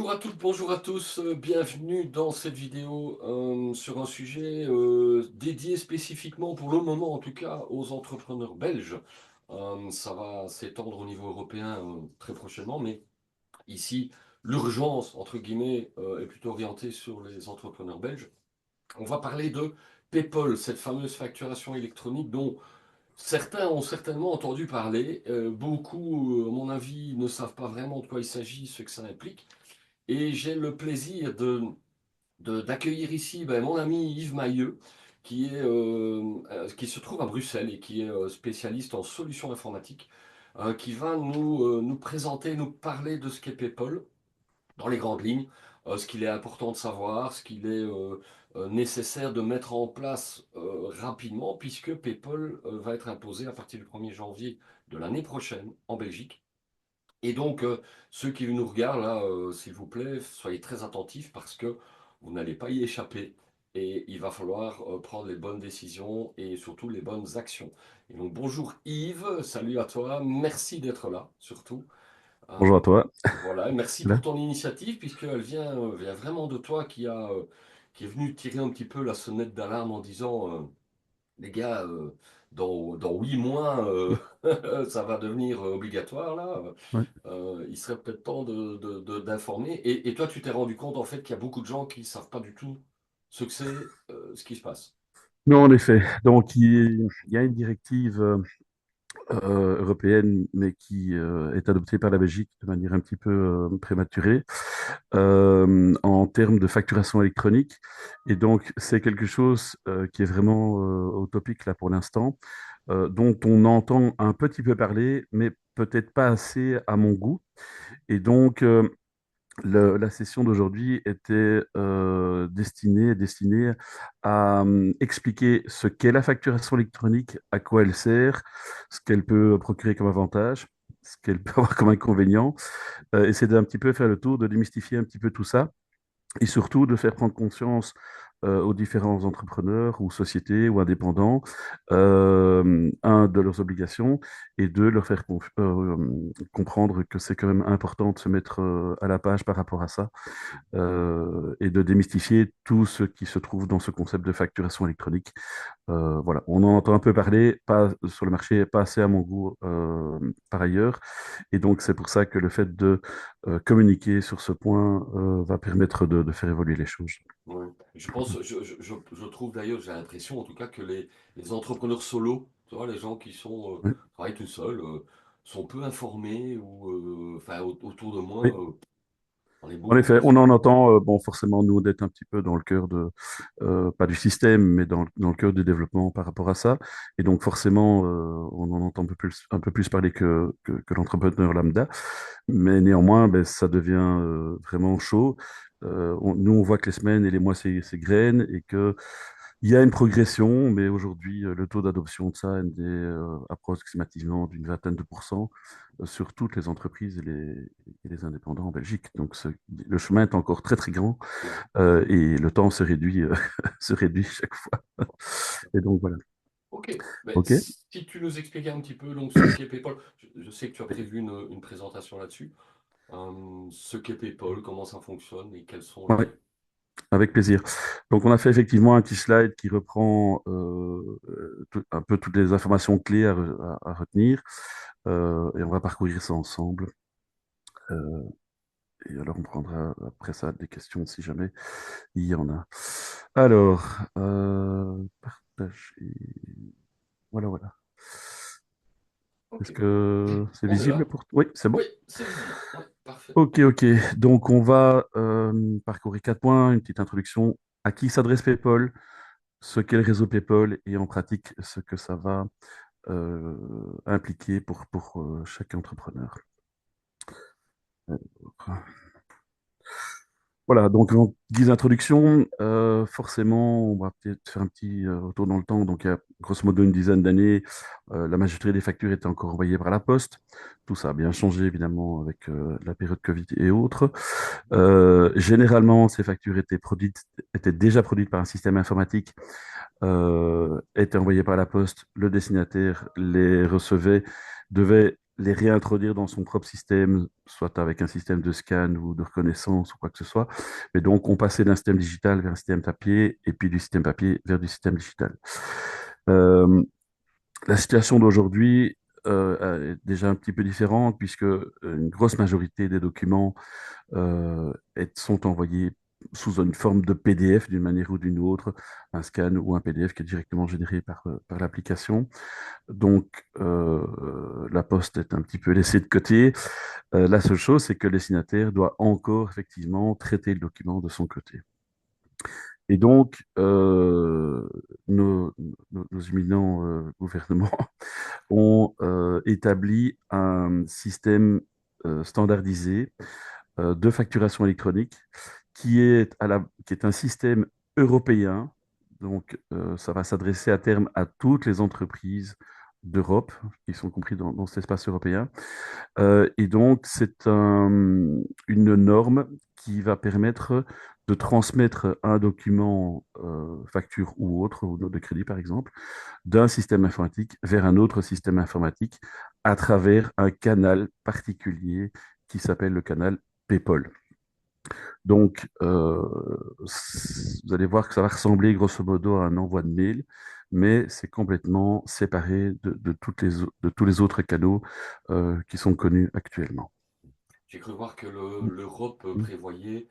Bonjour à toutes, bonjour à tous, bienvenue dans cette vidéo sur un sujet dédié spécifiquement pour le moment en tout cas aux entrepreneurs belges. Ça va s'étendre au niveau européen très prochainement, mais ici l'urgence entre guillemets est plutôt orientée sur les entrepreneurs belges. On va parler de PayPal, cette fameuse facturation électronique dont certains ont certainement entendu parler. Beaucoup, à mon avis, ne savent pas vraiment de quoi il s'agit, ce que ça implique. Et j'ai le plaisir d'accueillir ici mon ami Yves Mailleux, qui se trouve à Bruxelles et qui est spécialiste en solutions informatiques, qui va nous présenter, nous parler de ce qu'est PayPal dans les grandes lignes, ce qu'il est important de savoir, ce qu'il est nécessaire de mettre en place rapidement, puisque PayPal va être imposé à partir du 1er janvier de l'année prochaine en Belgique. Et donc, ceux qui nous regardent, là, s'il vous plaît, soyez très attentifs parce que vous n'allez pas y échapper et il va falloir prendre les bonnes décisions et surtout les bonnes actions. Et donc, bonjour Yves, salut à toi, merci d'être là, surtout. Bonjour Euh, à toi. voilà, et merci pour Là. ton initiative puisqu'elle vient vraiment de toi qui est venu tirer un petit peu la sonnette d'alarme en disant les gars, dans 8 mois, ça va devenir obligatoire là. Ouais. Il serait peut-être temps d'informer. Et toi, tu t'es rendu compte en fait qu'il y a beaucoup de gens qui ne savent pas du tout ce que c'est, ce qui se passe. Non, en effet. Donc, il y a une directive européenne, mais qui est adoptée par la Belgique de manière un petit peu prématurée en termes de facturation électronique. Et donc, c'est quelque chose qui est vraiment utopique là pour l'instant, dont on entend un petit peu parler, mais peut-être pas assez à mon goût. Et donc, la session d'aujourd'hui était destinée à expliquer ce qu'est la facturation électronique, à quoi elle sert, ce qu'elle peut procurer comme avantage, ce qu'elle peut avoir comme inconvénient, essayer d'un petit peu faire le tour, de démystifier un petit peu tout ça et surtout de faire prendre conscience aux différents entrepreneurs ou sociétés ou indépendants, un, de leurs obligations et deux, leur faire comprendre que c'est quand même important de se mettre à la page par rapport à ça et de démystifier tout ce qui se trouve dans ce concept de facturation électronique. Voilà, on en entend un peu parler, pas sur le marché, pas assez à mon goût par ailleurs. Et donc, c'est pour ça que le fait de communiquer sur ce point va permettre de faire évoluer les choses. Ouais. Je pense, je trouve d'ailleurs, j'ai l'impression en tout cas que les entrepreneurs solos, tu vois, les gens qui Oui. travaillent tout seuls, sont peu informés ou enfin autour de moi, Oui. on est En beaucoup effet, on plus. en entend, bon, forcément, nous, d'être un petit peu dans le cœur de, pas du système, mais dans le cœur du développement par rapport à ça. Et donc, forcément, on en entend un peu plus parler que l'entrepreneur lambda. Mais néanmoins, ben, ça devient vraiment chaud. Nous, on voit que les semaines et les mois s'égrènent et que il y a une progression, mais aujourd'hui, le taux d'adoption de ça est approximativement d'une vingtaine de pourcents sur toutes les entreprises et les indépendants en Belgique. Donc, le chemin est encore très, très grand et le temps se réduit, se réduit chaque fois. Et donc, voilà. Ok, mais OK. si tu nous expliquais un petit peu donc ce qu'est PayPal, je sais que tu as prévu une présentation là-dessus. Ce qu'est PayPal, comment ça fonctionne et quels sont Ouais, les. avec plaisir. Donc, on a fait effectivement un petit slide qui reprend un peu toutes les informations clés à retenir et on va parcourir ça ensemble. Euh, et alors, on prendra après ça des questions si jamais il y en a. Alors, partager. Voilà, voilà. Ok, Est-ce que c'est on est visible là? pour... Oui, c'est bon. Oui, c'est visible. Oui, parfait. Ok, ok. Donc, on va parcourir 4 points. Une petite introduction. À qui s'adresse PayPal, ce qu'est le réseau PayPal et en pratique ce que ça va euh, impliquer pour chaque entrepreneur. Voilà, donc en guise d'introduction, forcément, on va peut-être faire un petit retour dans le temps. Donc, il y a grosso modo une dizaine d'années, la majorité des factures étaient encore envoyées par la poste. Tout ça a bien changé, évidemment, avec la période Covid et autres. Généralement, ces factures étaient déjà produites par un système informatique, étaient envoyées par la poste. Le destinataire les recevait, devait les réintroduire dans son propre système, soit avec un système de scan ou de reconnaissance ou quoi que ce soit. Et donc, on passait d'un système digital vers un système papier et puis du système papier vers du système digital. Euh, la situation d'aujourd'hui est déjà un petit peu différente puisque une grosse majorité des documents sont envoyés sous une forme de PDF d'une manière ou d'une autre, un scan ou un PDF qui est directement généré par l'application. Donc, la poste est un petit peu laissée de côté. La seule chose, c'est que le destinataire doit encore effectivement traiter le document de son côté. Et donc, nos éminents gouvernements ont établi un système standardisé de facturation électronique qui est un système européen. Donc, ça va s'adresser à terme à toutes les entreprises d'Europe qui sont compris dans cet espace européen. Et donc, une norme qui va permettre de transmettre un document, facture ou autre, ou note de crédit par exemple, d'un système informatique vers un autre système informatique à travers un canal particulier qui s'appelle le canal PayPal. Donc, vous allez voir que ça va ressembler grosso modo à un envoi de mail, mais c'est complètement séparé de tous les autres canaux qui sont connus actuellement. J'ai cru voir que l'Europe Mm. prévoyait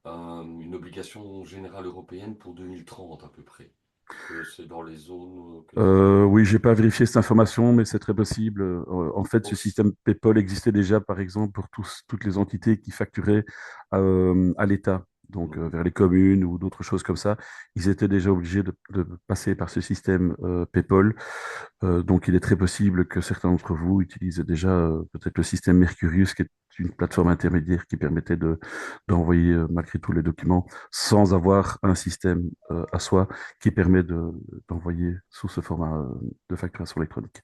une obligation générale européenne pour 2030 à peu près. Est-ce que c'est dans les zones que tu as? Oui, j'ai pas vérifié cette information, mais c'est très possible. En fait, ce Donc, système PayPal existait déjà, par exemple, pour toutes les entités qui facturaient à l'État, donc mhm. vers les communes ou d'autres choses comme ça. Ils étaient déjà obligés de passer par ce système PayPal. Donc, il est très possible que certains d'entre vous utilisent déjà peut-être le système Mercurius, qui est une plateforme intermédiaire qui permettait d'envoyer malgré tout les documents sans avoir un système à soi qui permet d'envoyer sous ce format de facturation électronique.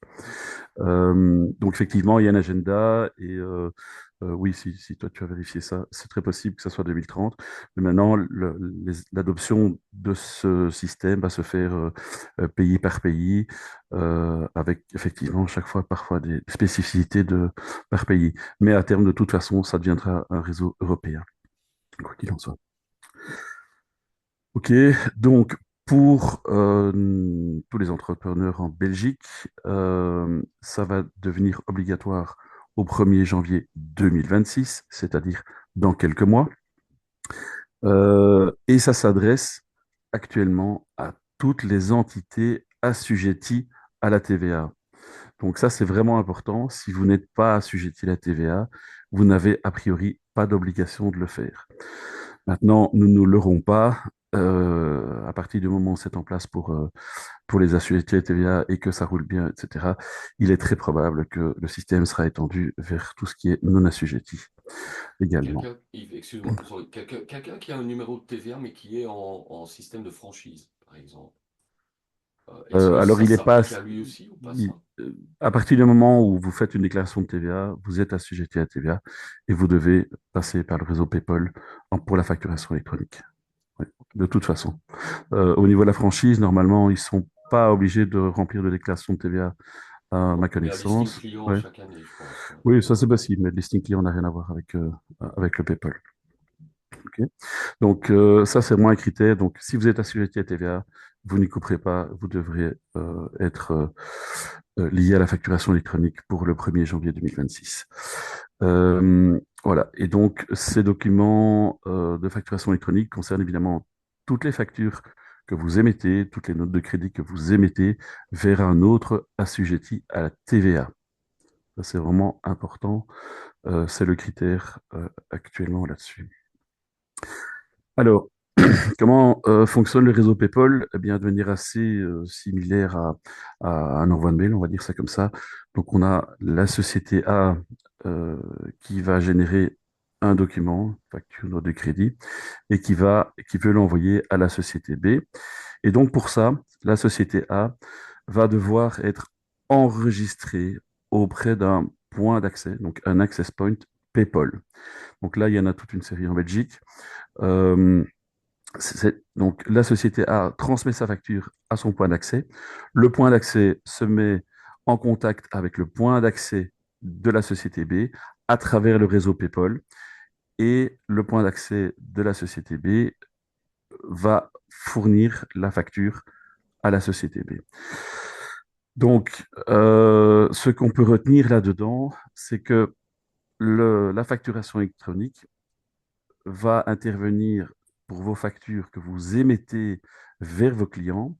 Donc, effectivement, il y a un agenda et oui, si toi tu as vérifié ça, c'est très possible que ça soit 2030. Mais maintenant, l'adoption de ce système va se faire pays par pays, avec effectivement chaque fois parfois des spécificités par pays. Mais à terme, de toute façon, ça deviendra un réseau européen, quoi qu'il en soit. Ok, donc pour tous les entrepreneurs en Belgique, ça va devenir obligatoire au 1er janvier 2026, c'est-à-dire dans quelques mois. Et ça s'adresse actuellement à toutes les entités assujetties à la TVA. Donc ça, c'est vraiment important. Si vous n'êtes pas assujetti à la TVA, vous n'avez a priori pas d'obligation de le faire. Maintenant, nous ne l'aurons pas. À partir du moment où c'est en place pour les assujettis à la TVA et que ça roule bien, etc., il est très probable que le système sera étendu vers tout ce qui est non assujetti également. Quelqu'un, Yves, excuse-moi, sorry, quelqu'un qui a un numéro de TVA mais qui est en système de franchise, par exemple. Est-ce que Alors, ça il est pas, s'applique à lui aussi ou pas ça? à partir du moment où vous faites une déclaration de TVA, vous êtes assujetti à la TVA et vous devez passer par le réseau PayPal pour la facturation électronique. Oui, de toute façon. Au niveau de la franchise, normalement, ils sont pas obligés de remplir de déclaration de TVA à ma Il y a un listing connaissance. client Ouais. chaque année, je pense. Ouais. Oui, ça c'est possible, mais le listing client n'a rien à voir avec le PayPal. Ok. Donc, ça, c'est moins un critère. Donc, si vous êtes assujetti à TVA, vous n'y couperez pas. Vous devrez être lié à la facturation électronique pour le 1er janvier 2026. Voilà. Et donc, ces documents de facturation électronique concernent évidemment toutes les factures que vous émettez, toutes les notes de crédit que vous émettez vers un autre assujetti à la TVA. Ça, c'est vraiment important. C'est le critère actuellement là-dessus. Alors, comment fonctionne le réseau PayPal? Eh bien, de manière assez similaire à un envoi de mail, on va dire ça comme ça. Donc, on a la société A qui va générer un document, facture, note de crédit, et qui veut l'envoyer à la société B. Et donc, pour ça, la société A va devoir être enregistrée auprès d'un point d'accès, donc un access point PayPal. Donc là, il y en a toute une série en Belgique. Euh, donc, la société A transmet sa facture à son point d'accès. Le point d'accès se met en contact avec le point d'accès de la société B à travers le réseau PayPal et le point d'accès de la société B va fournir la facture à la société B. Donc, ce qu'on peut retenir là-dedans, c'est que la facturation électronique va intervenir pour vos factures que vous émettez vers vos clients,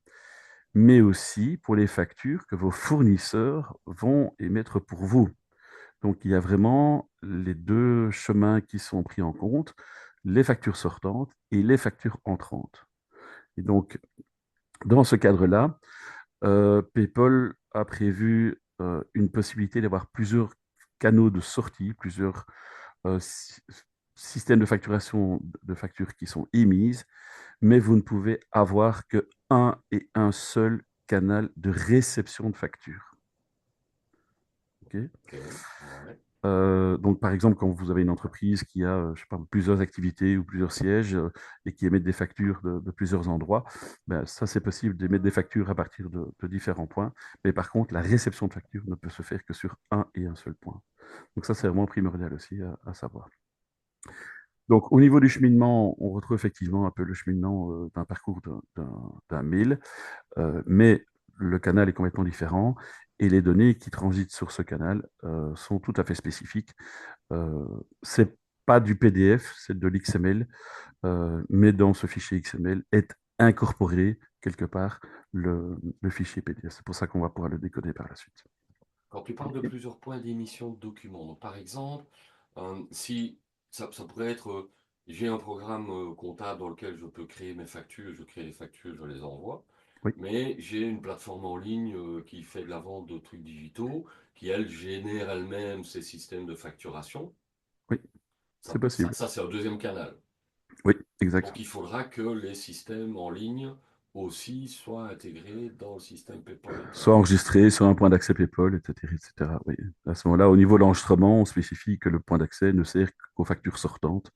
mais aussi pour les factures que vos fournisseurs vont émettre pour vous. Donc, il y a vraiment les deux chemins qui sont pris en compte, les factures sortantes et les factures entrantes. Et donc, dans ce cadre-là, PayPal a prévu une possibilité d'avoir plusieurs canaux de sortie, plusieurs euh, sy- systèmes de facturation de factures qui sont émises, mais vous ne pouvez avoir que un et un seul canal de réception de factures. Ok. Ok, ouais. Donc, par exemple, quand vous avez une entreprise qui a, je sais pas, plusieurs activités ou plusieurs sièges et qui émettent des factures de plusieurs endroits, ben, ça, c'est possible d'émettre des factures à partir de différents points. Mais par contre, la réception de factures ne peut se faire que sur un et un seul point. Donc, ça, c'est vraiment primordial aussi à savoir. Donc, au niveau du cheminement, on retrouve effectivement un peu le cheminement d'un parcours d'un mail, mais le canal est complètement différent et les données qui transitent sur ce canal sont tout à fait spécifiques. C'est pas du PDF, c'est de l'XML, mais dans ce fichier XML est incorporé quelque part le fichier PDF. C'est pour ça qu'on va pouvoir le décoder par la suite. Quand tu parles de Ok. plusieurs points d'émission de documents, donc par exemple, si ça pourrait être, j'ai un programme comptable dans lequel je peux créer mes factures, je crée les factures, je les envoie, Oui, mais j'ai une plateforme en ligne qui fait de la vente de trucs digitaux, qui elle génère elle-même ses systèmes de facturation. oui, c'est possible. Ça, c'est un deuxième canal. Oui, exact. Donc il faudra que les systèmes en ligne aussi soient intégrés dans le système PayPal, Soit etc. enregistré, soit un point d'accès PayPal, etc., etc. Oui. À ce moment-là, au niveau de l'enregistrement, on spécifie que le point d'accès ne sert qu'aux factures sortantes.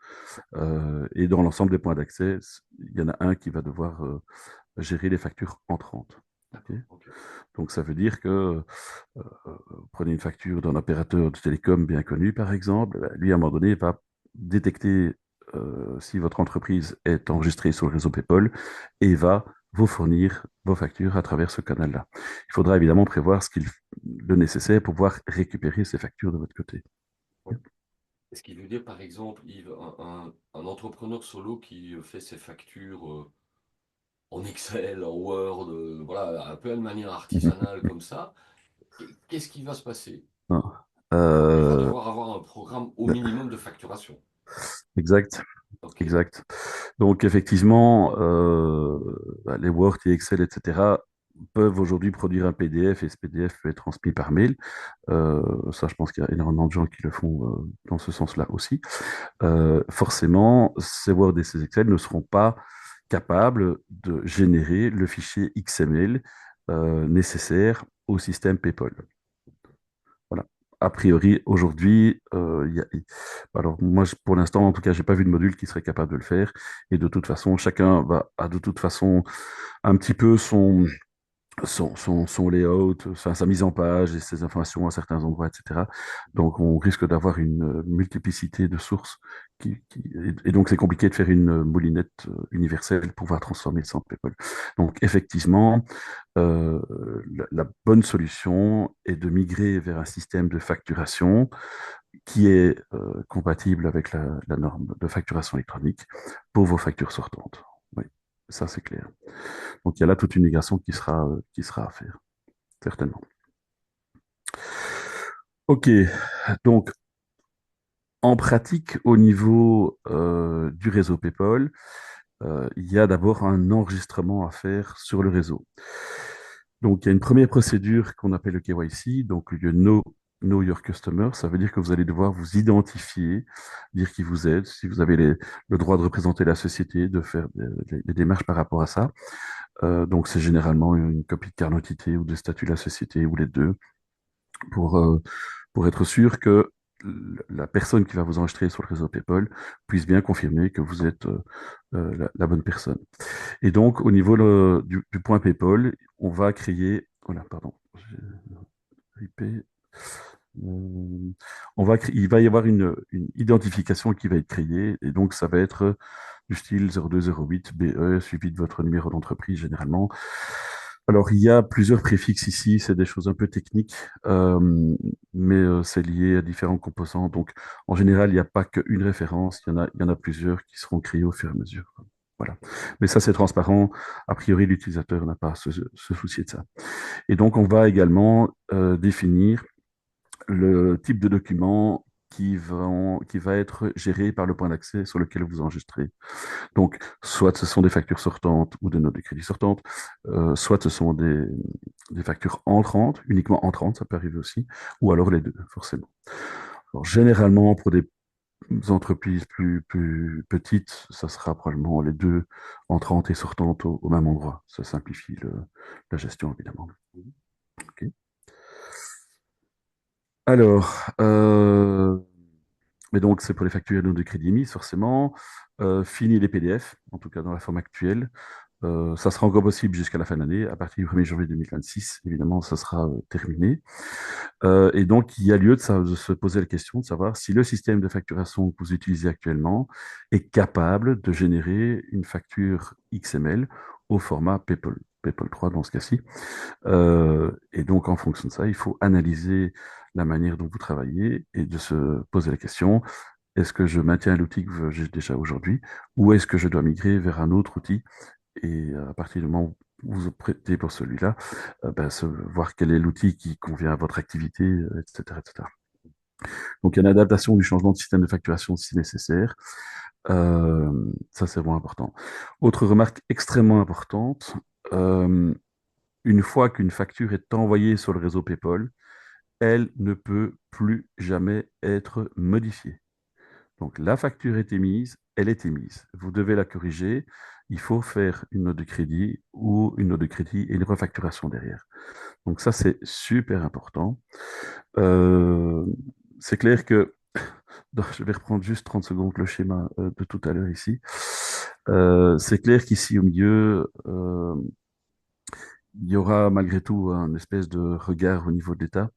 Et dans l'ensemble des points d'accès, il y en a un qui va devoir gérer les factures entrantes. Ok. D'accord, ok. Donc ça veut dire que prenez une facture d'un opérateur de télécom bien connu, par exemple, lui, à un moment donné, va détecter si votre entreprise est enregistrée sur le réseau PayPal et va vous fournir vos factures à travers ce canal-là. Il faudra évidemment prévoir le nécessaire pour pouvoir récupérer ces factures de votre côté. Ouais. Est-ce qu'il veut dire, par exemple, Yves, un entrepreneur solo qui fait ses factures en Excel, en Word, voilà, un peu de manière artisanale comme ça, qu'est-ce qui va se passer? Non. Il va Euh, devoir avoir un programme au minimum de facturation. exact, Ok. exact. Donc effectivement, les Word et Excel, etc., peuvent aujourd'hui produire un PDF et ce PDF peut être transmis par mail. Ça, je pense qu'il y a énormément de gens qui le font dans ce sens-là aussi. Forcément, ces Word et ces Excel ne seront pas capables de générer le fichier XML nécessaire au système PayPal. Voilà. A priori, aujourd'hui, alors moi, pour l'instant, en tout cas, j'ai pas vu de module qui serait capable de le faire. Et de toute façon, chacun a de toute façon un petit peu son layout, enfin, sa mise en page et ses informations à certains endroits, etc. Donc, on risque d'avoir une multiplicité de sources et donc c'est compliqué de faire une moulinette universelle pour pouvoir transformer ça en PayPal. Donc, effectivement, euh, la bonne solution est de migrer vers un système de facturation qui est compatible avec la norme de facturation électronique pour vos factures sortantes. Oui, ça c'est clair. Donc il y a là toute une migration qui sera à faire, certainement. Ok, donc en pratique, au niveau du réseau PayPal, il y a d'abord un enregistrement à faire sur le réseau. Donc il y a une première procédure qu'on appelle le KYC, donc le Know Your Customer. Ça veut dire que vous allez devoir vous identifier, dire qui vous êtes, si vous avez le droit de représenter la société, de faire des démarches par rapport à ça. Donc c'est généralement une copie de carte d'identité ou de statut de la société ou les deux pour, euh, pour être sûr que la personne qui va vous enregistrer sur le réseau PayPal puisse bien confirmer que vous êtes la bonne personne. Et donc, au niveau du point PayPal, on va créer... Voilà, pardon. J'ai ripé. Euh, il va y avoir une identification qui va être créée, et donc ça va être du style 0208 BE suivi de votre numéro d'entreprise généralement. Alors, il y a plusieurs préfixes ici, c'est des choses un peu techniques, euh, mais c'est lié à différents composants. Donc, en général, il n'y a pas qu'une référence, il y en a plusieurs qui seront créées au fur et à mesure. Voilà. Mais ça, c'est transparent. A priori, l'utilisateur n'a pas à se soucier de ça. Et donc, on va également définir le type de document qui va être géré par le point d'accès sur lequel vous enregistrez. Donc, soit ce sont des factures sortantes ou des notes de crédit sortantes, soit ce sont des factures entrantes, uniquement entrantes, ça peut arriver aussi, ou alors les deux, forcément. Alors, généralement, pour des entreprises plus petites, ça sera probablement les deux entrantes et sortantes au même endroit. Ça simplifie la gestion, évidemment. Ok. Alors, mais donc c'est pour les factures et notes de crédit émises, forcément. Fini les PDF, en tout cas dans la forme actuelle. Ça sera encore possible jusqu'à la fin de l'année. À partir du 1er janvier 2026, évidemment, ça sera terminé. Et donc, il y a lieu de se poser la question de savoir si le système de facturation que vous utilisez actuellement est capable de générer une facture XML au format PayPal, PayPal 3 dans ce cas-ci. Et donc, en fonction de ça, il faut analyser la manière dont vous travaillez et de se poser la question, est-ce que je maintiens l'outil que j'ai déjà aujourd'hui ou est-ce que je dois migrer vers un autre outil et à partir du moment où vous optez pour celui-là, voir quel est l'outil qui convient à votre activité, etc., etc. Donc, il y a une adaptation du changement de système de facturation si nécessaire. Ça, c'est vraiment important. Autre remarque extrêmement importante, euh, une fois qu'une facture est envoyée sur le réseau PayPal, elle ne peut plus jamais être modifiée. Donc la facture est émise, elle est émise. Vous devez la corriger. Il faut faire une note de crédit ou une note de crédit et une refacturation derrière. Donc ça, c'est super important. Euh, c'est clair que, je vais reprendre juste 30 secondes le schéma de tout à l'heure ici. C'est clair qu'ici au milieu, il y aura malgré tout un espèce de regard au niveau de l'État.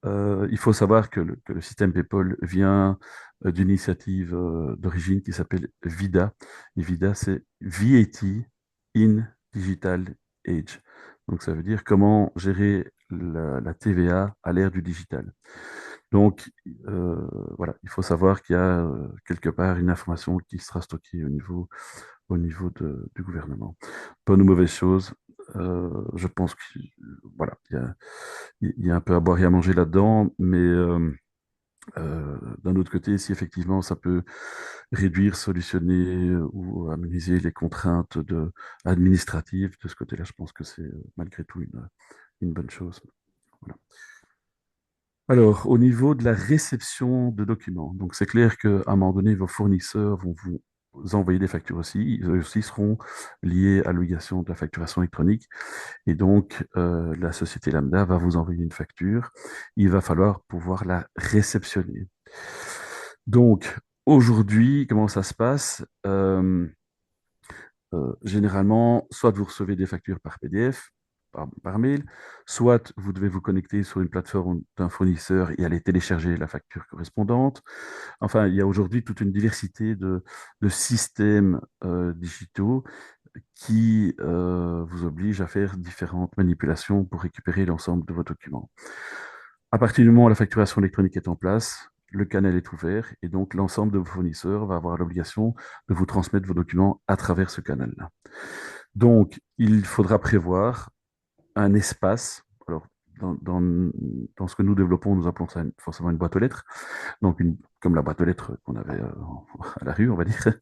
Il faut savoir que le système PayPal vient d'une initiative d'origine qui s'appelle VIDA. Et VIDA, c'est VAT in Digital Age. Donc, ça veut dire comment gérer la TVA à l'ère du digital. Donc, euh, voilà, il faut savoir qu'il y a quelque part une information qui sera stockée au niveau du gouvernement. Bonne ou mauvaise chose, je pense que voilà, il y a un peu à boire et à manger là-dedans, mais d'un autre côté, si effectivement ça peut réduire, solutionner ou aménager les contraintes administratives de ce côté-là, je pense que c'est malgré tout une bonne chose. Voilà. Alors, au niveau de la réception de documents, donc c'est clair qu'à un moment donné, vos fournisseurs vont vous envoyer des factures aussi. Ils aussi seront liés à l'obligation de la facturation électronique. Et donc, la société lambda va vous envoyer une facture. Il va falloir pouvoir la réceptionner. Donc, aujourd'hui, comment ça se passe? Généralement, soit vous recevez des factures par PDF, par mail, soit vous devez vous connecter sur une plateforme d'un fournisseur et aller télécharger la facture correspondante. Enfin, il y a aujourd'hui toute une diversité de systèmes digitaux qui vous obligent à faire différentes manipulations pour récupérer l'ensemble de vos documents. À partir du moment où la facturation électronique est en place, le canal est ouvert et donc l'ensemble de vos fournisseurs va avoir l'obligation de vous transmettre vos documents à travers ce canal-là. Donc, il faudra prévoir un espace. Alors, dans ce que nous développons, nous appelons ça forcément une boîte aux lettres. Donc, comme la boîte aux lettres qu'on avait à la rue, on va dire,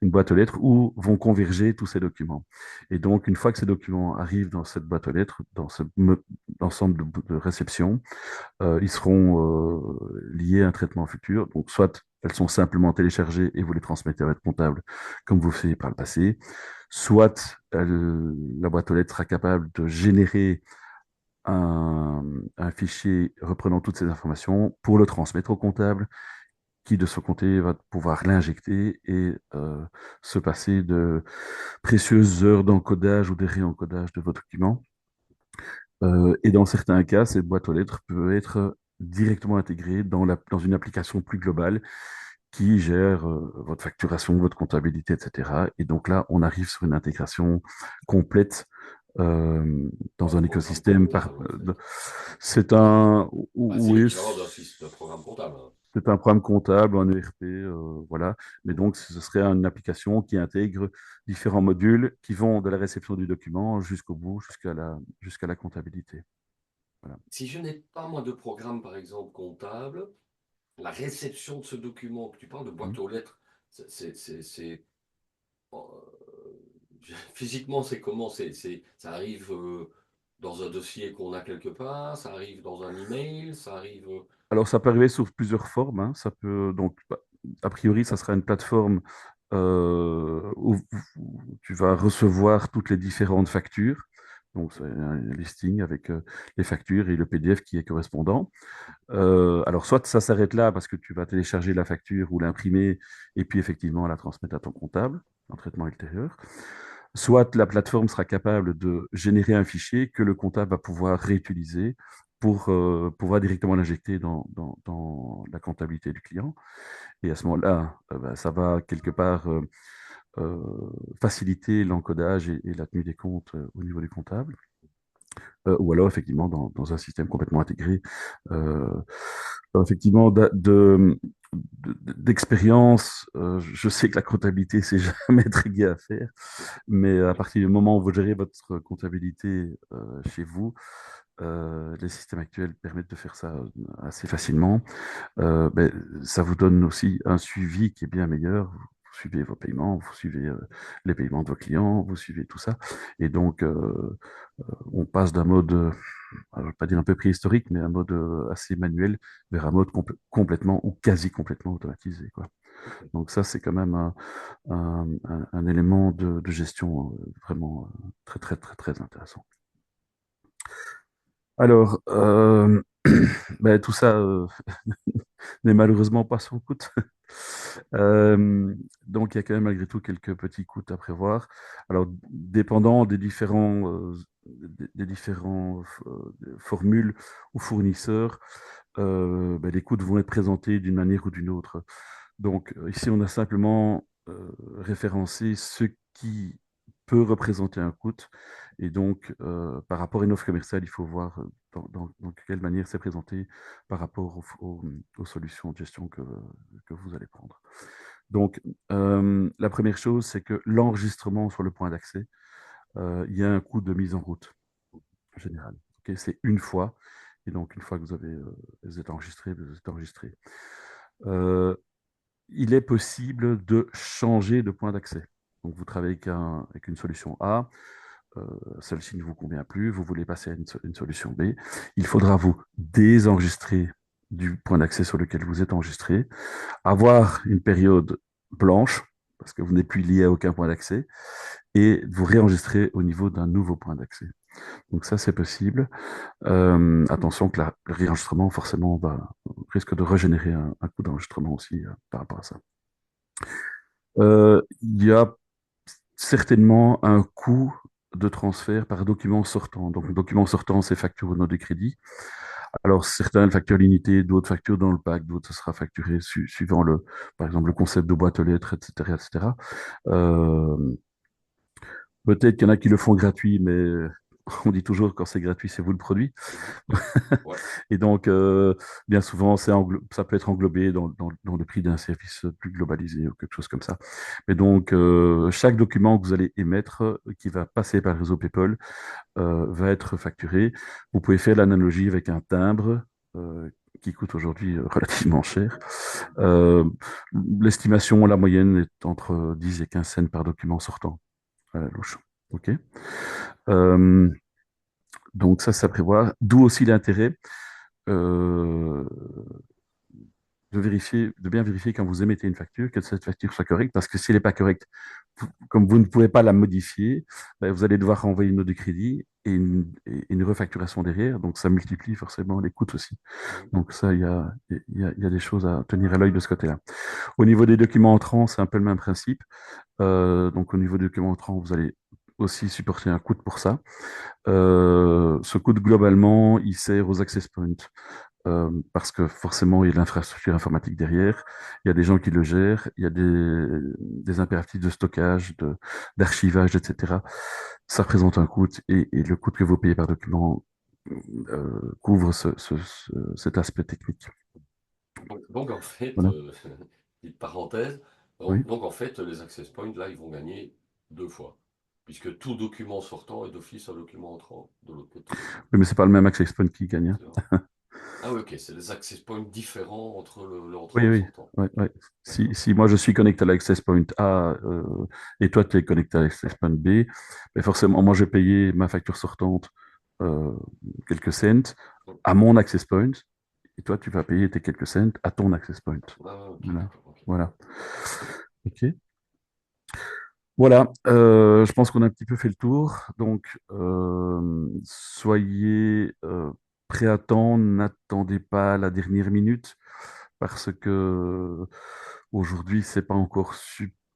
une boîte aux lettres où vont converger tous ces documents. Et donc, une fois que ces documents arrivent dans cette boîte aux lettres, dans ce ensemble de réception, ils seront liés à un traitement futur. Donc, soit elles sont simplement téléchargées et vous les transmettez à votre comptable, comme vous le faites par le passé, soit la boîte aux lettres sera capable de générer un fichier reprenant toutes ces informations pour le transmettre au comptable, qui de son côté va pouvoir l'injecter et se passer de précieuses heures d'encodage ou de réencodage de vos documents. Et dans certains cas, cette boîte aux lettres peut être directement intégré dans une application plus globale qui gère votre facturation, votre comptabilité, etc. Et donc là, on arrive sur une intégration complète Dans dans le un programme écosystème. comptable, en fait. C'est un, Bah, c'est oui, l'équivalent d'un programme comptable, hein. c'est un programme comptable, un ERP, voilà. Mais donc, ce serait une application qui intègre différents modules qui vont de la réception du document jusqu'au bout, jusqu'à la comptabilité. Voilà. Si je n'ai pas, moi, de programme, par exemple, comptable, la réception de ce document, que tu parles de Mm. boîte aux lettres, euh, physiquement, c'est comment? Ça arrive dans un dossier qu'on a quelque part, ça arrive dans un email, ça arrive. Alors, ça peut arriver sous plusieurs formes, hein. Ça peut, donc, a priori, ça sera une plateforme où tu vas recevoir toutes les différentes factures. Donc, c'est un listing avec les factures et le PDF qui est correspondant. Alors, soit ça s'arrête là parce que tu vas télécharger la facture ou l'imprimer et puis effectivement la transmettre à ton comptable en traitement ultérieur. Soit la plateforme sera capable de générer un fichier que le comptable va pouvoir réutiliser pour pouvoir directement l'injecter dans la comptabilité du client. Et à ce moment-là, bah, ça va quelque part euh, faciliter l'encodage et la tenue des comptes au niveau du comptable. Ou alors effectivement dans un système complètement intégré. Euh, alors, effectivement, d'expérience, je sais que la comptabilité, c'est jamais très gai à faire, mais à partir du moment où vous gérez votre comptabilité chez vous, les systèmes actuels permettent de faire ça assez facilement. Ben, ça vous donne aussi un suivi qui est bien meilleur. Vous suivez vos paiements, vous suivez les paiements de vos clients, vous suivez tout ça. Et donc, on passe d'un mode, je ne vais pas dire un peu préhistorique, mais un mode assez manuel vers un mode complètement ou quasi complètement automatisé, quoi. Donc ça, c'est quand même un élément de gestion vraiment très, très, très, très intéressant. Alors, ben, tout ça n'est malheureusement pas sans coût. Euh, donc, il y a quand même malgré tout quelques petits coûts à prévoir. Alors, dépendant des différents formules ou fournisseurs, ben, les coûts vont être présentés d'une manière ou d'une autre. Donc, ici, on a simplement référencé ce qui peut représenter un coût. Et donc, par rapport à une offre commerciale, il faut voir dans quelle manière c'est présenté par rapport aux solutions de gestion que vous allez prendre. Donc, la première chose, c'est que l'enregistrement sur le point d'accès, il y a un coût de mise en route en général. Ok, c'est une fois. Et donc, une fois que vous êtes enregistré, vous êtes enregistré. Euh, il est possible de changer de point d'accès. Donc, vous travaillez avec une solution A, euh, celle-ci ne vous convient plus, vous voulez passer à une solution B, il faudra vous désenregistrer du point d'accès sur lequel vous êtes enregistré, avoir une période blanche, parce que vous n'êtes plus lié à aucun point d'accès, et vous réenregistrer au niveau d'un nouveau point d'accès. Donc ça, c'est possible. Attention que le réenregistrement, forcément, risque de régénérer un coût d'enregistrement aussi par rapport à ça. Il y a certainement un coût de transfert par document sortant. Donc, le document sortant, c'est facture au nom de crédit. Alors, certains le facturent l'unité, d'autres facturent dans le pack, d'autres, ce sera facturé suivant par exemple, le concept de boîte aux lettres, etc., etc. Euh, Peut-être qu'il y en a qui le font gratuit, mais on dit toujours quand c'est gratuit, c'est vous le produit. Mhm. Ouais. Et donc, bien souvent, ça peut être englobé dans le prix d'un service plus globalisé ou quelque chose comme ça. Mais donc, chaque document que vous allez émettre, qui va passer par le réseau PayPal, va être facturé. Vous pouvez faire l'analogie avec un timbre. Qui coûte aujourd'hui relativement cher. Euh, L'estimation, la moyenne est entre 10 et 15 cents par document sortant à la louche. OK. Euh, donc ça prévoit. D'où aussi l'intérêt euh, de bien vérifier quand vous émettez une facture, que cette facture soit correcte, parce que si elle n'est pas correcte, comme vous ne pouvez pas la modifier, ben, vous allez devoir renvoyer une note de crédit et une refacturation derrière, donc ça multiplie forcément les coûts aussi. Mhm. Donc ça, il y a des choses à tenir à l'œil de ce côté-là. Au niveau des documents entrants, c'est un peu le même principe. Donc au niveau des documents entrants, vous allez aussi supporter un coût pour ça. Ce coût globalement, il sert aux access points. parce que forcément, il y a de l'infrastructure informatique derrière, il y a des gens qui le gèrent, il y a des impératifs de stockage, d'archivage, etc. Ça représente un coût et le coût que vous payez par document couvre cet aspect technique. Donc, en fait, Voilà. petite parenthèse, Oui. donc en fait, les access points, là, ils vont gagner deux fois, puisque tout document sortant est d'office un document entrant de l'autre côté, Oui, mais c'est pas le même access point qui gagne, hein. etc. Ah oui, ok, c'est des access points différents entre Oui, l'entrant et le oui. sortant. Ouais, ouais. D'accord. Si moi je suis connecté à l'access point A et toi tu es connecté à l'access point B, mais forcément moi je vais payer ma facture sortante euh, quelques cents à mon access point et toi tu vas payer tes quelques cents à ton access point. Ah, ok, Voilà. d'accord, ok. Voilà. Ok. Voilà, je pense qu'on a un petit peu fait le tour. Donc, soyez prêts à attendre, n'attendez pas la dernière minute parce que aujourd'hui, c'est pas encore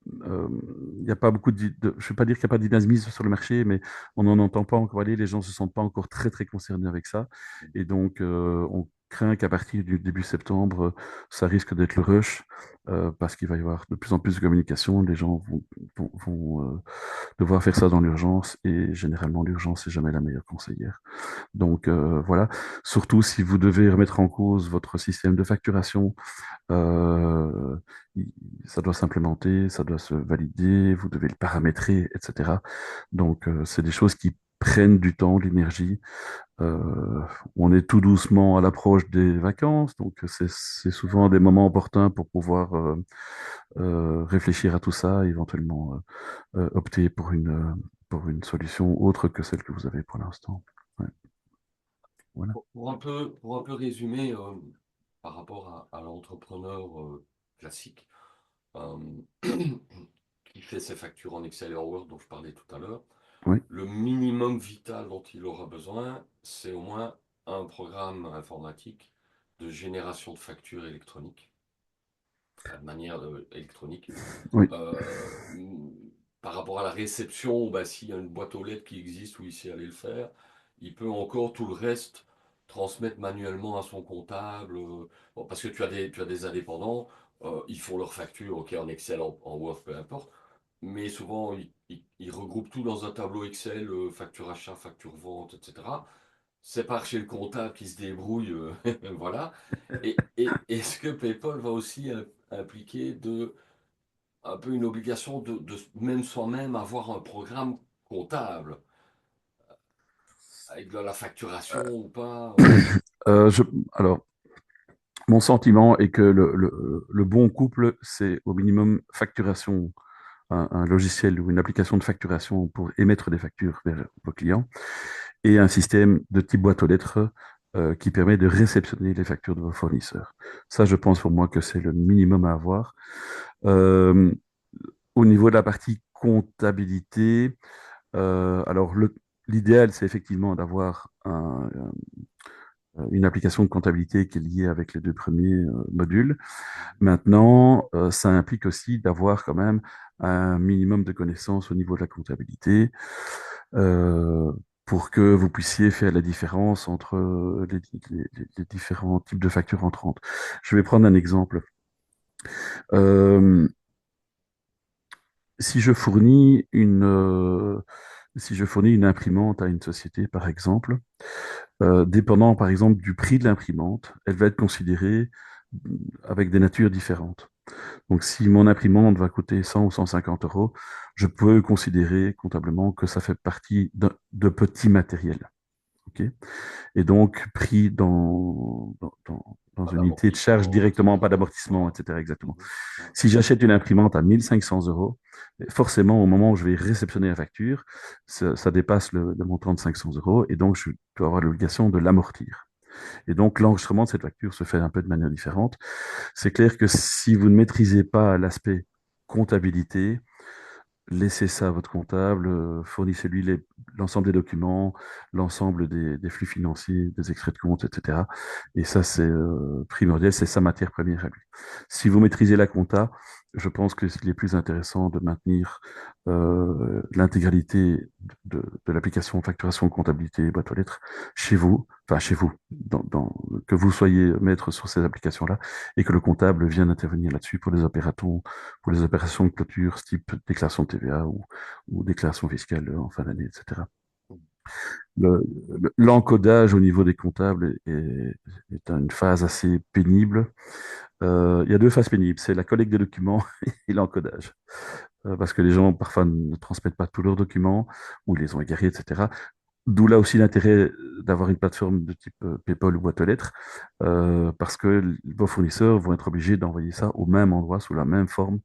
il n'y a pas beaucoup je ne vais pas dire qu'il n'y a pas de dynamisme sur le marché, mais on n'en entend pas encore parler. Les gens ne se sentent pas encore très très concernés avec ça, et donc on craint qu'à partir du début septembre, ça risque d'être le rush parce qu'il va y avoir de plus en plus de communication. Les gens vont devoir faire ça dans l'urgence et généralement l'urgence n'est jamais la meilleure conseillère. Donc voilà, surtout si vous devez remettre en cause votre système de facturation, euh, il- ça doit s'implémenter, ça doit se valider, vous devez le paramétrer, etc. Donc c'est des choses qui prennent du temps, de l'énergie. Euh, on est tout doucement à l'approche des vacances, donc c'est souvent des moments opportuns pour pouvoir réfléchir à tout ça, éventuellement opter pour une solution autre que celle que vous avez pour l'instant. Ouais, voilà. Pour un peu résumer, par rapport à l'entrepreneur classique, euh, qui fait ses factures en Excel et en Word dont je parlais tout à l'heure, Oui, le minimum vital dont il aura besoin, c'est au moins un programme informatique de génération de factures électroniques, enfin, de manière électronique. oui. Euh, Par rapport à la réception, bah, s'il y a une boîte aux lettres qui existe où il sait aller le faire, il peut encore tout le reste transmettre manuellement à son comptable. Bon, parce que tu as des indépendants, ils font leurs factures, ok, en Excel, en Word, peu importe. Mais souvent, ils regroupent tout dans un tableau Excel, facture achat, facture vente, etc. C'est par chez le comptable qui se débrouille, voilà. Et est-ce que PayPal va aussi impliquer un peu une obligation de même soi-même avoir un programme comptable avec de la facturation ou pas? Euh, je, alors, mon sentiment est que le bon couple, c'est au minimum facturation, un logiciel ou une application de facturation pour émettre des factures vers vos clients, et un système de type boîte aux lettres qui permet de réceptionner les factures de vos fournisseurs. Ça, je pense pour moi que c'est le minimum à avoir. Euh, Au niveau de la partie comptabilité, alors l'idéal, c'est effectivement d'avoir une application de comptabilité qui est liée avec les deux premiers modules. Maintenant, ça implique aussi d'avoir quand même un minimum de connaissances au niveau de la comptabilité euh, pour que vous puissiez faire la différence entre les différents types de factures entrantes. Je vais prendre un exemple. Euh, si je fournis si je fournis une imprimante à une société, par exemple, dépendant par exemple du prix de l'imprimante, elle va être considérée avec des natures différentes. Donc si mon imprimante va coûter 100 ou 150 euros, je peux considérer comptablement que ça fait partie de petits matériels. Ok. Et donc pris dans Pas une unité de charge d'amortissement, directement, pas etc. d'amortissement, Ouais. etc. Exactement. Mhm. Ouais. Si j'achète une imprimante à 1500 euros, forcément, au moment où je vais réceptionner la facture, ça dépasse le montant de 500 euros et donc je dois avoir l'obligation de l'amortir. Et donc, l'enregistrement de cette facture se fait un peu de manière différente. C'est clair que si vous ne maîtrisez pas l'aspect comptabilité, laissez ça à votre comptable, fournissez-lui l'ensemble des documents, l'ensemble des flux financiers, des extraits de compte, etc. Et ça, c'est primordial, c'est sa matière première à lui. Si vous maîtrisez la compta, je pense qu'il est plus intéressant de maintenir l'intégralité de l'application facturation, comptabilité, boîte aux lettres chez vous, enfin chez vous, que vous soyez maître sur ces applications-là et que le comptable vienne intervenir là-dessus pour les opérations de clôture, type déclaration de TVA ou déclaration fiscale en fin d'année, etc. L'encodage au niveau des comptables est une phase assez pénible. Il y a deux phases pénibles, c'est la collecte des documents et l'encodage. Parce que les gens parfois ne transmettent pas tous leurs documents ou ils les ont égarés, etc. D'où là aussi l'intérêt d'avoir une plateforme de type PayPal ou boîte aux lettres, parce que vos fournisseurs vont être obligés d'envoyer ça au même endroit, sous la même forme,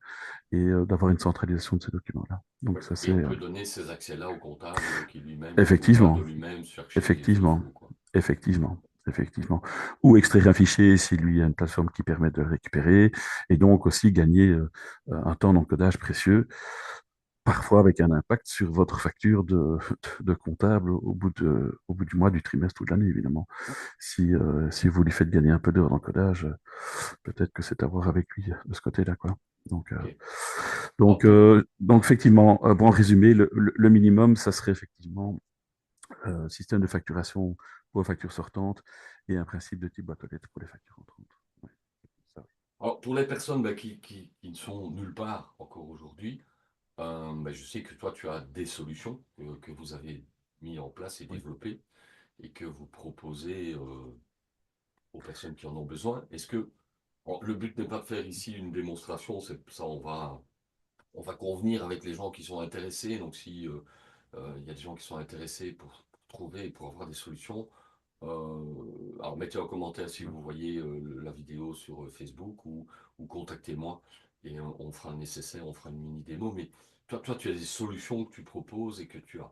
et d'avoir une centralisation de ces documents-là. Oui. Donc ça Et c'est on peut donner ces accès-là au comptable qui lui-même est capable de effectivement, lui-même chercher les effectivement, infos, quoi. effectivement, effectivement. Ou extraire un fichier si lui a une plateforme qui permet de le récupérer, et donc aussi gagner un temps d'encodage précieux, parfois avec un impact sur votre facture de comptable au bout du mois, du trimestre ou de l'année, évidemment. Si vous lui faites gagner un peu d'heures d'encodage, peut-être que c'est à voir avec lui de ce côté-là, quoi. Donc, Ok. Bon, donc effectivement, bon, en résumé, le minimum, ça serait effectivement système de facturation pour les factures sortantes et un principe de type boîte aux lettres pour les factures entrantes. Ouais, ça, oui. alors, pour les personnes qui ne sont nulle part encore aujourd'hui, je sais que toi, tu as des solutions que vous avez mis en place et Oui. développées et que vous proposez aux personnes qui en ont besoin. Est-ce que le but n'est pas de faire ici une démonstration, c'est ça, on va convenir avec les gens qui sont intéressés. Donc, si il y a des gens qui sont intéressés pour trouver et pour avoir des solutions, alors mettez en commentaire si vous voyez la vidéo sur Facebook ou contactez-moi et on fera le nécessaire, on fera une mini démo. Mais toi, tu as des solutions que tu proposes et que tu as.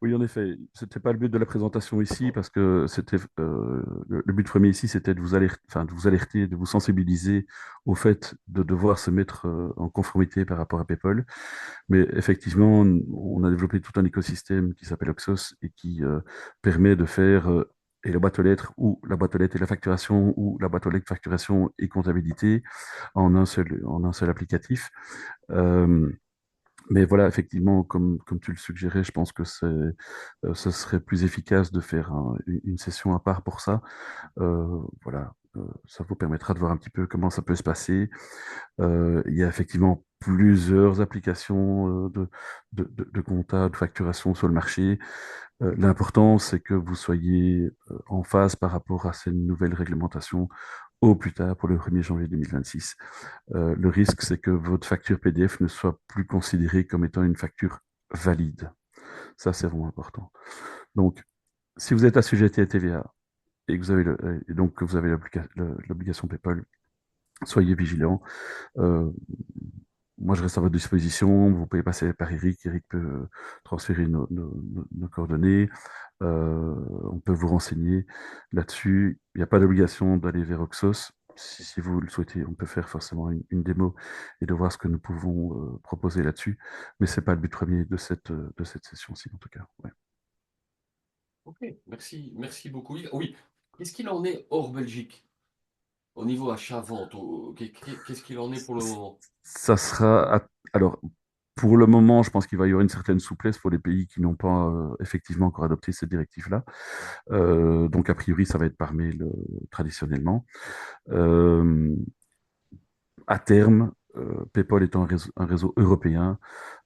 Oui, en effet, c'était pas le but de la présentation ici parce que c'était le but premier ici, c'était de vous alerter, enfin, de vous alerter, de vous sensibiliser au fait de devoir se mettre en conformité par rapport à PayPal. Mais effectivement, on a développé tout un écosystème qui s'appelle Oxos et qui permet de faire et la boîte aux lettres ou la boîte aux lettres et la facturation ou la boîte aux lettres facturation et comptabilité en un seul applicatif. Euh, mais voilà, effectivement, comme tu le suggérais, je pense que ce serait plus efficace de faire une session à part pour ça. Voilà, ça vous permettra de voir un petit peu comment ça peut se passer. Il y a effectivement plusieurs applications de compta, de facturation sur le marché. L'important, c'est que vous soyez en phase par rapport à ces nouvelles réglementations au plus tard pour le 1er janvier 2026. Le risque, c'est que votre facture PDF ne soit plus considérée comme étant une facture valide. Ça, c'est vraiment important. Donc, si vous êtes assujetti à TVA et que vous avez et donc que vous avez l'obligation PayPal, soyez vigilant. Euh, Moi, je reste à votre disposition. Vous pouvez passer par Eric. Eric peut transférer nos coordonnées. On peut vous renseigner là-dessus. Il n'y a pas d'obligation d'aller vers Oxos. Si vous le souhaitez, on peut faire forcément une démo et de voir ce que nous pouvons proposer là-dessus. Mais ce n'est pas le but premier de cette session-ci, en tout cas. Ouais. Ok, merci beaucoup. Oui, qu'est-ce qu'il en est hors Belgique au niveau achat-vente? Qu'est-ce qu'il en est pour le moment? Ça sera. Alors, pour le moment, je pense qu'il va y avoir une certaine souplesse pour les pays qui n'ont pas effectivement encore adopté cette directive-là. Donc, a priori, ça va être par mail traditionnellement. Euh, à terme, PayPal étant un réseau européen,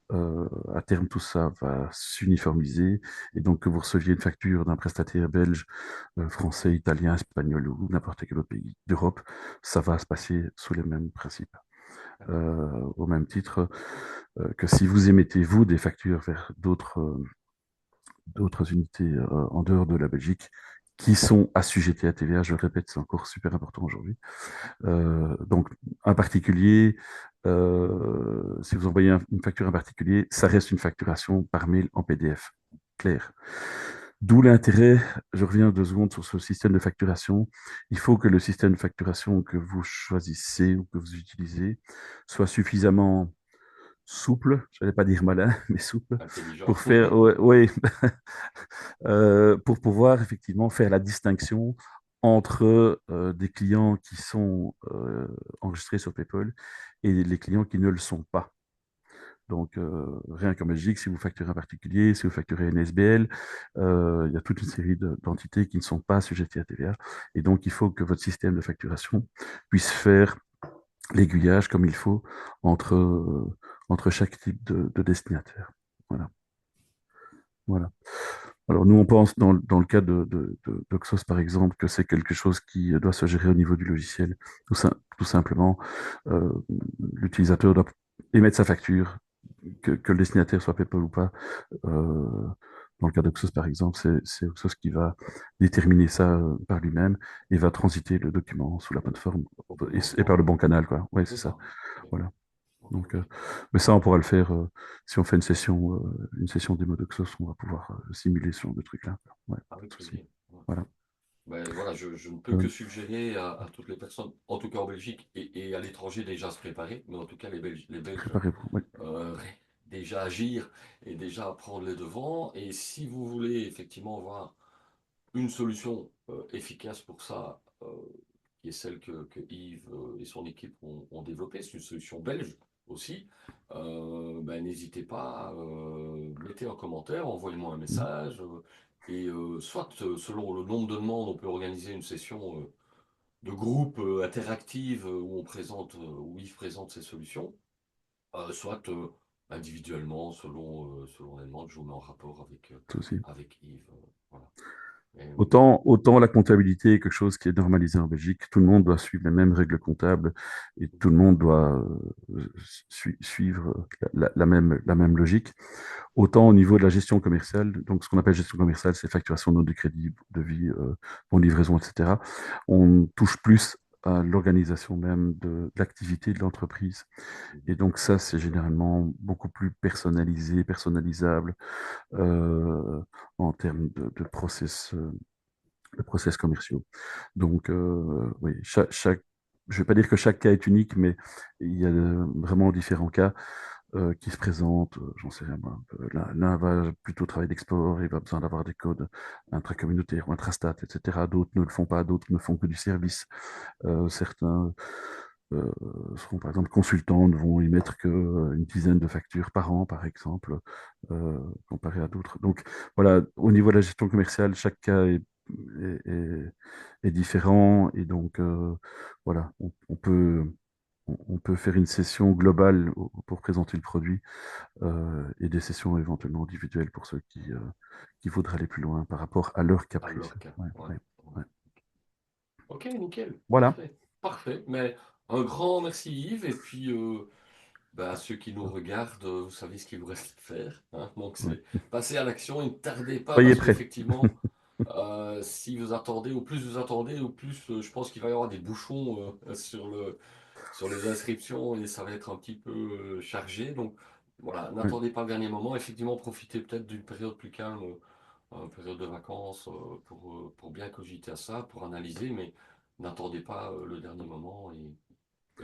à terme, tout ça va s'uniformiser et donc que vous receviez une facture d'un prestataire belge, français, italien, espagnol ou n'importe quel autre pays d'Europe, ça va se passer sous les mêmes principes. Au même titre que si vous émettez, vous, des factures vers d'autres unités en dehors de la Belgique qui sont assujetties à TVA, je le répète, c'est encore super important aujourd'hui. Donc, un particulier, si vous envoyez une facture à un particulier, ça reste une facturation par mail en PDF. Clair. D'où l'intérêt, je reviens 2 secondes sur ce système de facturation. Il faut que le système de facturation que vous choisissez ou que vous utilisez soit suffisamment souple, je n'allais pas dire malin, mais souple, Intelligent. pour faire, ouais, ouais, pour pouvoir effectivement faire la distinction entre des clients qui sont enregistrés sur PayPal et les clients qui ne le sont pas. Donc, rien qu'en Belgique, si vous facturez un particulier, si vous facturez une SBL, il y a toute une série d'entités qui ne sont pas assujetties à TVA. Et donc, il faut que votre système de facturation puisse faire l'aiguillage comme il faut entre chaque type de destinataire. Voilà. Voilà. Alors, nous, on pense, dans le cas d'Oxos, par exemple, que c'est quelque chose qui doit se gérer au niveau du logiciel. Tout simplement, euh, l'utilisateur doit émettre sa facture, que le destinataire soit PayPal ou pas. Euh, dans le cas d'Oxos, par exemple, c'est Oxos qui va déterminer ça par lui-même et va transiter le document sous la plateforme Au bon et par endroit. le bon canal, quoi. Ouais, c'est C'est ça. ça. Ok, Voilà. ok, Donc, ok. mais ça, on pourra le faire si on fait une session démo d'Oxos, on va pouvoir simuler ce genre de truc-là. Ouais, pas de Avec souci. plaisir. Ouais. Voilà. Ben voilà, je ne peux Euh, que suggérer à toutes les personnes, en tout cas en Belgique et à l'étranger, déjà à se préparer, mais en tout cas les Belges Préparez-vous. Ouais, euh, déjà agir et déjà prendre les devants. Et si vous voulez effectivement avoir une solution efficace pour ça, qui est celle que Yves et son équipe ont développée, c'est une solution belge aussi. Ben, n'hésitez pas, mettez un commentaire, envoyez-moi un mm, message, et soit selon le nombre de demandes, on peut organiser une session de groupe interactive où Yves présente ses solutions, soit individuellement, selon les demandes, je vous mets en rapport tout aussi. avec Yves. Voilà. Et, Autant la comptabilité est quelque chose qui est normalisé en Belgique, tout le monde doit suivre les mêmes règles comptables et tout le monde doit suivre la même logique. Autant au niveau de la gestion commerciale, donc ce qu'on appelle gestion commerciale, c'est facturation, note de crédit, de vie, bon livraison, etc. On touche plus à l'organisation même de l'activité de l'entreprise. Et donc ça, c'est généralement beaucoup plus personnalisé, personnalisable euh, en termes de process commerciaux. Donc oui, je ne vais pas dire que chaque cas est unique, mais il y a vraiment différents cas qui se présentent, j'en sais rien moi. L'un va plutôt travailler d'export, il va besoin d'avoir des codes intracommunautaires ou intrastat, etc. D'autres ne le font pas, d'autres ne font que du service. Certains euh, seront par exemple consultants, ne vont émettre que une dizaine de factures par an, par exemple, comparé à d'autres. Donc voilà, au niveau de la gestion commerciale, chaque cas est, est- est différent et donc voilà, on peut faire une session globale pour présenter le produit et des sessions éventuellement individuelles pour ceux qui voudraient aller plus loin par rapport à leur cas à précis. leur cas. Ouais, Ouais. ouais, ouais. Ok, nickel, Voilà. parfait, parfait. Mais un grand merci Yves, et puis bah, à ceux qui nous regardent, vous savez ce qu'il vous reste à faire, hein. Donc Ouais. c'est passer à l'action et ne tardez pas Soyez parce prêts. qu'effectivement, si vous attendez, au plus vous attendez, au plus je pense qu'il va y avoir des bouchons sur les inscriptions et ça va être un petit peu chargé. Donc voilà, Ouais. n'attendez pas le dernier moment. Effectivement, profitez peut-être d'une période plus calme, période de vacances, pour bien cogiter à ça, pour analyser, mais n'attendez pas le dernier moment et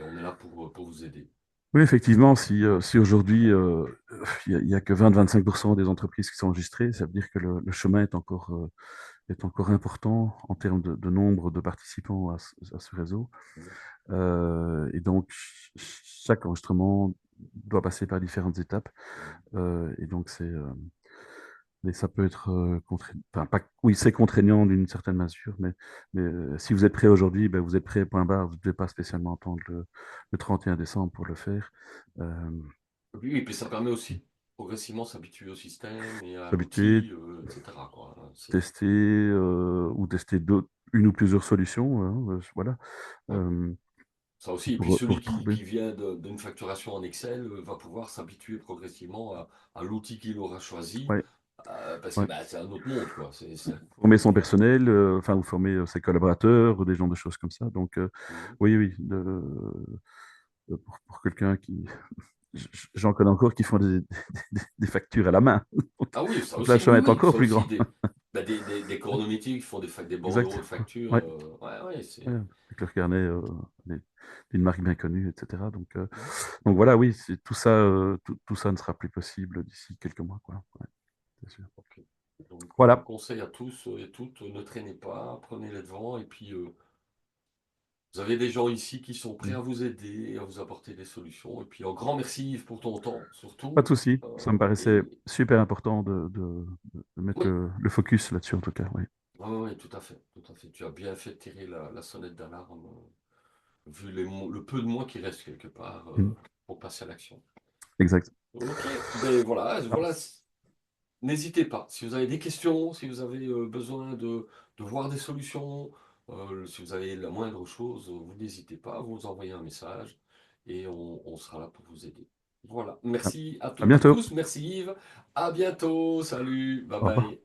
on est là pour vous aider. Oui, effectivement, si aujourd'hui il y a que 20-25% des entreprises qui sont enregistrées, ça veut dire que le chemin est encore important en termes de nombre de participants à ce réseau. Et donc, chaque enregistrement doit passer par différentes étapes. Et donc, mais ça peut être contraignant. Enfin, pas, oui, c'est contraignant d'une certaine mesure, mais si vous êtes prêt aujourd'hui, ben, vous êtes prêt, point barre. Vous ne devez pas spécialement attendre le 31 décembre pour le faire. Euh, Oui, et puis ça permet aussi progressivement s'habituer au système et à S'habituer, l'outil, etc., quoi, hein. tester ou tester une ou plusieurs solutions. Hein, voilà. Ouais. Euh, Ça aussi, et puis celui pour trouver. qui vient d'une facturation en Excel va pouvoir s'habituer progressivement à l'outil qu'il aura choisi, Ouais, parce que ouais. bah, c'est un autre monde, quoi. Former son Donc, personnel, enfin, ou former ses collaborateurs, ou des genres de choses comme ça. Donc, mhm. oui, oui, pour quelqu'un qui. J'en connais encore qui font des factures à la main. Donc, Ah oui, ça donc là, le aussi, oui, chemin est oui, encore ça plus aussi, grand. des chronométiques qui font des bordereaux Exact. de facture. Ouais, Ouais, ouais, ouais. c'est. Avec leur carnet des- d'une marque bien connue, etc. Mhm. Donc voilà, oui, tout ça ne sera plus possible d'ici quelques mois, quoi. Ouais, c'est sûr. Ok. Un Voilà, conseil à tous et toutes, ne traînez pas, prenez les devants et puis vous avez des gens ici qui sont prêts mm, à vous aider, à vous apporter des solutions. Et puis un grand merci Yves pour ton temps, pas de surtout. souci. Ça me paraissait Et super important de mettre oui, le focus là-dessus, en tout cas. Oui. oui, oui, tout à fait, tout à fait. Tu as bien fait de tirer la sonnette d'alarme, vu le peu de mois qui reste quelque part Mm, pour passer à l'action. exact. Ok, ben voilà, voilà. N'hésitez pas. Si vous avez des questions, si vous avez besoin de voir des solutions, si vous avez la moindre chose, vous n'hésitez pas, vous nous envoyez un message et on sera là pour vous aider. Voilà. À Merci à à toutes et bientôt. tous. Merci Yves. À bientôt. Salut. Bye Au revoir. bye.